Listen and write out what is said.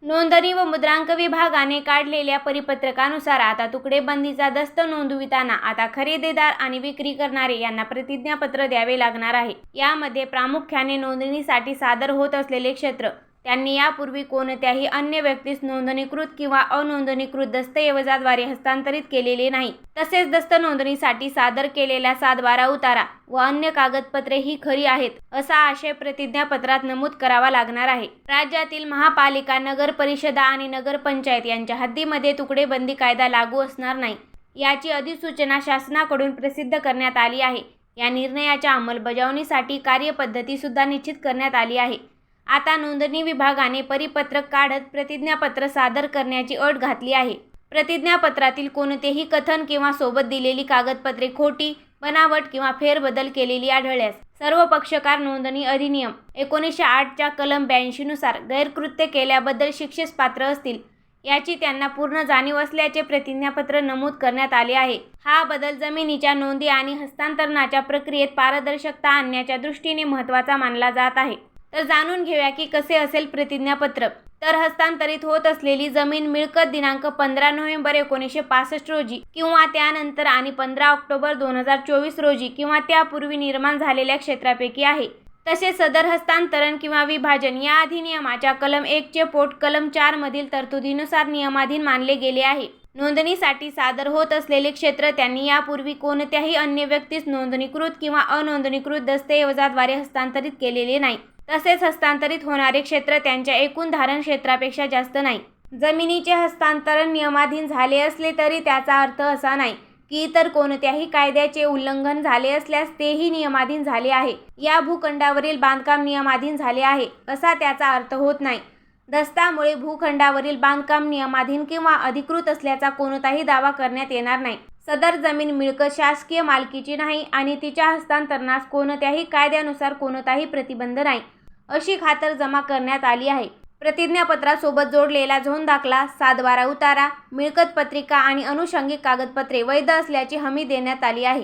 नोंदणी व मुद्रांक विभागाने काढलेल्या परिपत्रकानुसार आता तुकडेबंदीचा दस्त नोंदविताना आता खरेदीदार आणि विक्री करणारे यांना प्रतिज्ञापत्र द्यावे लागणार आहे। यामध्ये प्रामुख्याने नोंदणीसाठी सादर होत असलेले क्षेत्र त्यांनी यापूर्वी कोणत्याही अन्य व्यक्तीस नोंदणीकृत किंवा अनोंदणीकृत दस्तऐवजाद्वारे हस्तांतरित केलेले नाही। तसेच दस्त नोंदणीसाठी सादर केलेल्या 7/12 उतारा व अन्य कागदपत्रे ही खरी आहेत असा आशय प्रतिज्ञापत्रात नमूद करावा लागणार आहे। राज्यातील महापालिका, नगर परिषदा आणि नगरपंचायत यांच्या हद्दीमध्ये तुकडेबंदी कायदा लागू असणार नाही, याची अधिसूचना शासनाकडून प्रसिद्ध करण्यात आली आहे। या निर्णयाच्या अंमलबजावणीसाठी कार्यपद्धती सुद्धा निश्चित करण्यात आली आहे। आता नोंदणी विभागाने परिपत्रक काढत प्रतिज्ञापत्र सादर करण्याची अट घातली आहे। प्रतिज्ञापत्रातील कोणतेही कथन किंवा सोबत दिलेली कागदपत्रे खोटी, बनावट किंवा फेरबदल केलेली आढळल्यास सर्व पक्षकार नोंदणी अधिनियम 1908 च्या कलम 82 नुसार गैरकृत्य केल्याबद्दल शिक्षेस पात्र असतील, याची त्यांना पूर्ण जाणीव असल्याचे प्रतिज्ञापत्र नमूद करण्यात आले आहे। हा बदल जमिनीच्या नोंदी आणि हस्तांतरणाच्या प्रक्रियेत पारदर्शकता आणण्याच्या दृष्टीने महत्त्वाचा मानला जात आहे। तर जाणून घेऊया की कसे असेल प्रतिज्ञापत्र। तर हस्तांतरित होत असलेली जमीन मिळकत दिनांक 15 नोव्हेंबर 1965 रोजी किंवा त्यानंतर आणि 15 ऑक्टोबर 2024 रोजी किंवा त्यापूर्वी निर्माण झालेल्या क्षेत्रापैकी आहे। तसेच सदर हस्तांतरण किंवा विभाजन या अधिनियमाच्या कलम 1 चे पोट कलम 4 मधील तरतुदीनुसार नियमाधीन मानले गेले आहे। नोंदणीसाठी सादर होत असलेले क्षेत्र त्यांनी यापूर्वी कोणत्याही अन्य व्यक्तीस नोंदणीकृत किंवा अनोंदणीकृत दस्तऐवजाद्वारे हस्तांतरित केलेले नाही। तसेच हस्तांतरित होणारे क्षेत्र त्यांच्या एकूण धारण क्षेत्रापेक्षा जास्त नाही। जमिनीचे हस्तांतरण नियमाधीन झाले असले तरी त्याचा अर्थ असा नाही की इतर कोणत्याही कायद्याचे उल्लंघन झाले असल्यास तेही नियमाधीन झाले आहे। या भूखंडावरील बांधकाम नियमाधीन झाले आहे असा त्याचा अर्थ होत नाही। दस्तामुळे भूखंडावरील बांधकाम नियमाधीन किंवा अधिकृत असल्याचा कोणताही दावा करण्यात येणार नाही। सदर जमीन मिळकत शासकीय मालकीची नाही आणि तिच्या हस्तांतरणास कोणत्याही कायद्यानुसार कोणताही प्रतिबंध नाही, अशी खातरजमा करण्यात आली आहे। प्रतिज्ञापत्रासोबत जोडलेला झोन दाखला, 7/12 उतारा, मिळकत पत्रिका आणि अनुषंगिक कागदपत्रे वैध असल्याची हमी देण्यात आली आहे।